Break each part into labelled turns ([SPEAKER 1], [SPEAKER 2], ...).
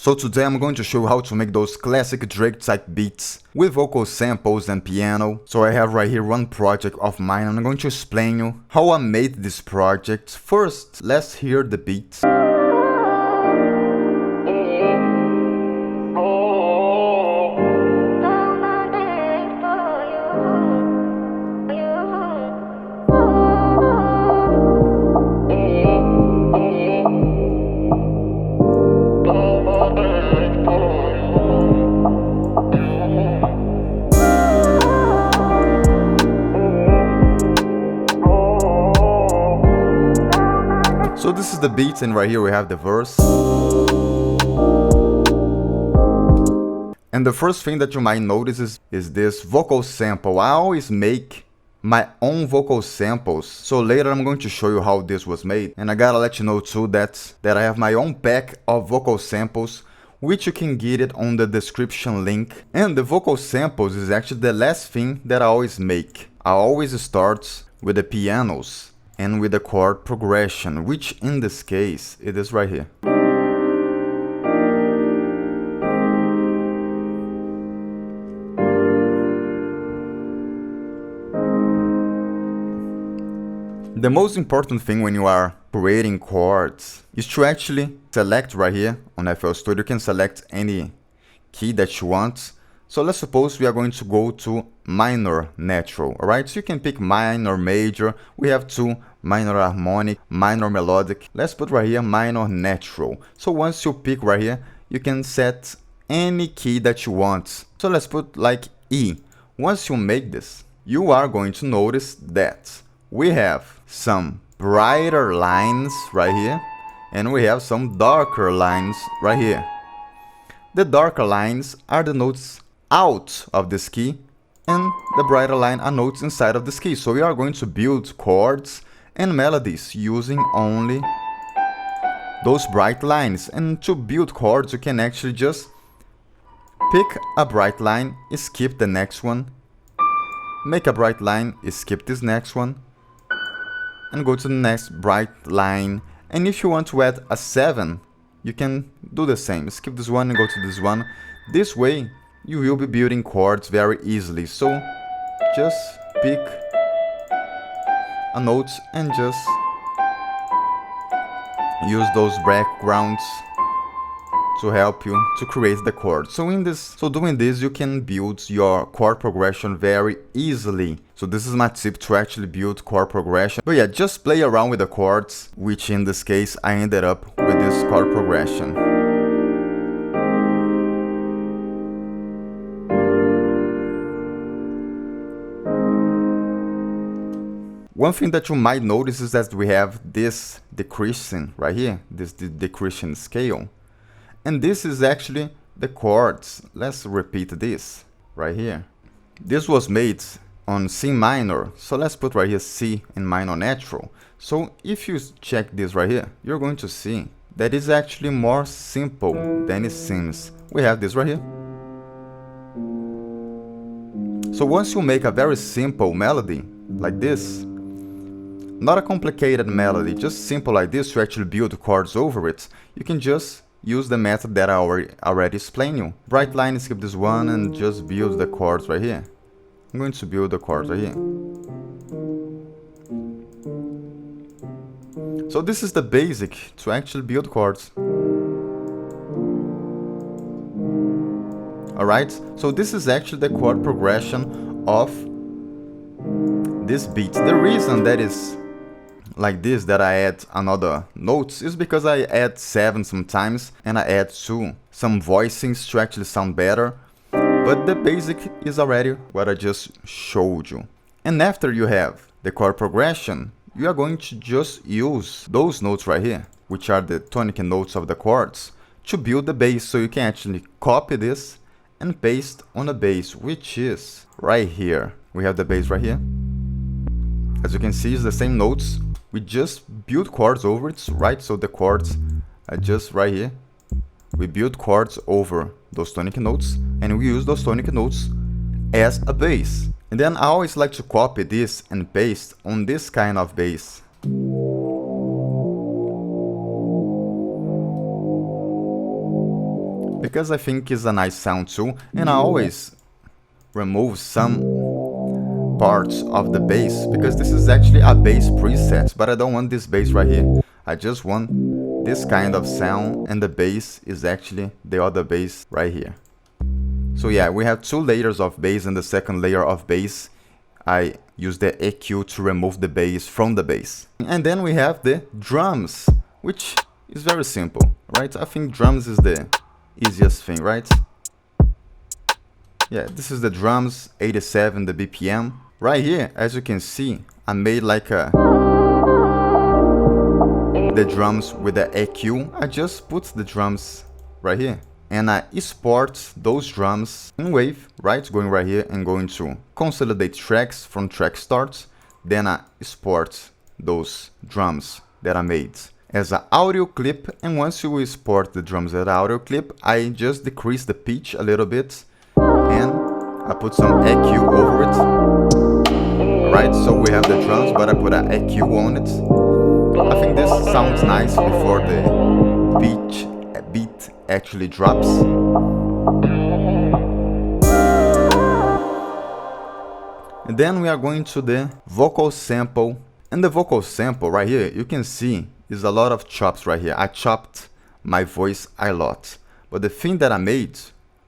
[SPEAKER 1] So today I'm going to show you how to make those classic Drake type beats with vocal samples and piano. So I have right here one project of mine and I'm going to explain you how I made this project. First, let's hear the beat. So this is the beat, and right here we have the verse. And the first thing that you might notice is this vocal sample. I always make my own vocal samples, so later I'm going to show you how this was made. And I gotta let you know too that I have my own pack of vocal samples, which you can get it on the description link. And the vocal samples is actually the last thing that I always make. I always start with the pianos and with the chord progression, which in this case, it is right here. The most important thing when you are creating chords is to actually select right here on FL Studio. You can select any key that you want. So let's suppose we are going to go to minor natural, alright? So you can pick minor, major. We have two: minor harmonic, minor melodic. Let's put right here minor natural. So once you pick right here, you can set any key that you want. So let's put like E. Once you make this, you are going to notice that we have some brighter lines right here, and we have some darker lines right here. The darker lines are the notes out of this key, and the brighter line are notes inside of this key. So we are going to build chords and melodies using only those bright lines. And to build chords, you can actually just pick a bright line, skip the next one, make a bright line, skip this next one, and go to the next bright line. And if you want to add a 7, you can do the same. Skip this one and go to this one. This way, you will be building chords very easily. So just pick a note and just use those backgrounds to help you to create the chord. So doing this, you can build your chord progression very easily. So this is my tip to actually build chord progression. But yeah, just play around with the chords, which in this case I ended up with this chord progression. One thing that you might notice is that we have this decreasing right here, this decreasing scale. And this is actually the chords. Let's repeat this right here. This was made on C minor. So let's put right here C in minor natural. So if you check this right here, you're going to see that it's actually more simple than it seems. We have this right here. So once you make a very simple melody like this, not a complicated melody, just simple like this, to actually build chords over it, you can just use the method that I already explained you. Bright line, skip this one, and just build the chords right here. I'm going to build the chords right here. So this is the basic to actually build chords. Alright, so this is actually the chord progression of this beat. The reason that is like this, that I add another notes, is because I add 7 sometimes and I add 2 some voicings to actually sound better. But the basic is already what I just showed you. And after you have the chord progression, you are going to just use those notes right here, which are the tonic notes of the chords, to build the bass. So you can actually copy this and paste on the bass, which is right here. We have the bass right here. As you can see, it's the same notes. We just build chords over it, right? So the chords are just right here. We build chords over those tonic notes, and we use those tonic notes as a bass. And then I always like to copy this and paste on this kind of bass. because I think it's a nice sound too, and I always remove some parts of the bass because this is actually a bass preset, but I don't want this bass right here. I just want this kind of sound, and the bass is actually the other bass right here. So yeah, we have 2 layers of bass, and the second layer of bass I use the EQ to remove the bass from the bass. And then we have the drums, which is very simple, right? I think drums is the easiest thing, right? Yeah, this is the drums, 87 the BPM. Right here, as you can see, I made like the drums with the EQ. I just put the drums right here, and I export those drums in wave, right? Going right here and going to consolidate tracks from track start. Then I export those drums that I made as an audio clip, and once you export the drums as an audio clip, I just decrease the pitch a little bit and I put some EQ over it. Right, so we have the drums, but I put an EQ on it. I think this sounds nice before the beat actually drops. And then we are going to the vocal sample. And the vocal sample right here, you can see is a lot of chops right here. I chopped my voice a lot. But the thing that I made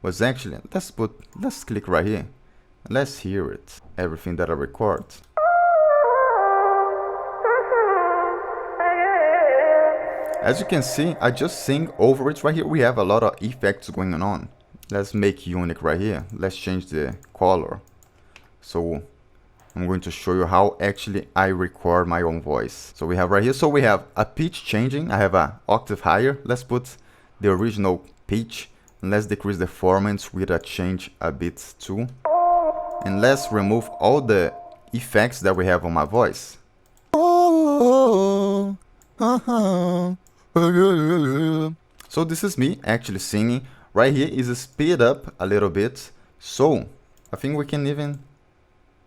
[SPEAKER 1] was actually, let's click right here. Let's hear it, everything that I record. As you can see, I just sing over it right here. We have a lot of effects going on. Let's make unique right here. Let's change the color. So I'm going to show you how actually I record my own voice. So we have right here, so we have a pitch changing. I have an octave higher. Let's put the original pitch and let's decrease the formants with a change a bit too. And let's remove all the effects that we have on my voice. So this is me actually singing. Right here is speed up a little bit. So I think we can even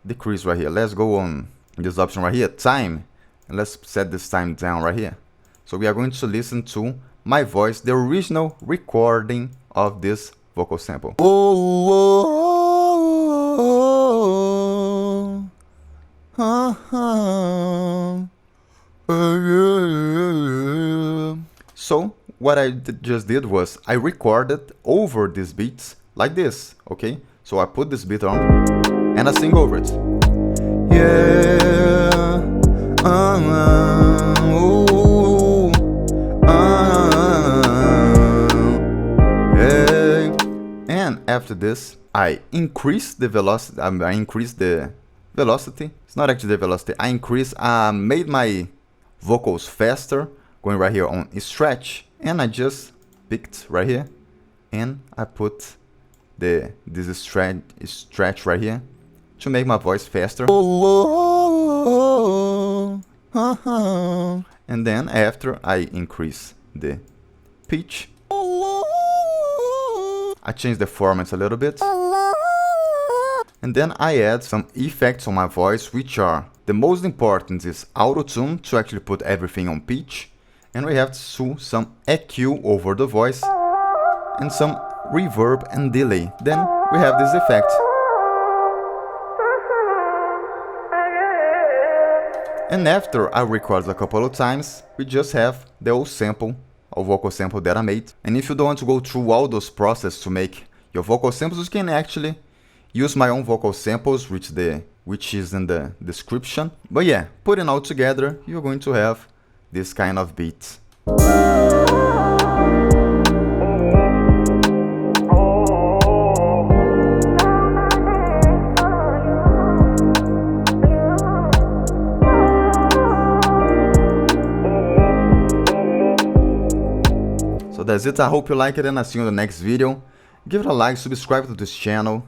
[SPEAKER 1] decrease right here. Let's go on this option right here, time. And let's set this time down right here. So we are going to listen to my voice, the original recording of this vocal sample. So what I just did was I recorded over these beats like this, okay? So I put this beat on and I sing over it. Yeah, hey. And after this, I increase the velocity. I increase the velocity. It's not actually the velocity. I made my vocals faster, going right here on stretch, and I just picked right here, and I put this stretch right here to make my voice faster. And then after I increase the pitch, I change the formats a little bit, and then I add some effects on my voice, which are the most important is auto-tune to actually put everything on pitch, and we have some EQ over the voice and some reverb and delay. Then we have this effect. And after I record a couple of times, we just have the old sample, a vocal sample that I made. And if you don't want to go through all those processes to make your vocal samples, you can actually use my own vocal samples, which is in the description. But yeah, putting all together, you're going to have this kind of beat. So that's it. I hope you like it, and I'll see you in the next video. Give it a like, subscribe to this channel.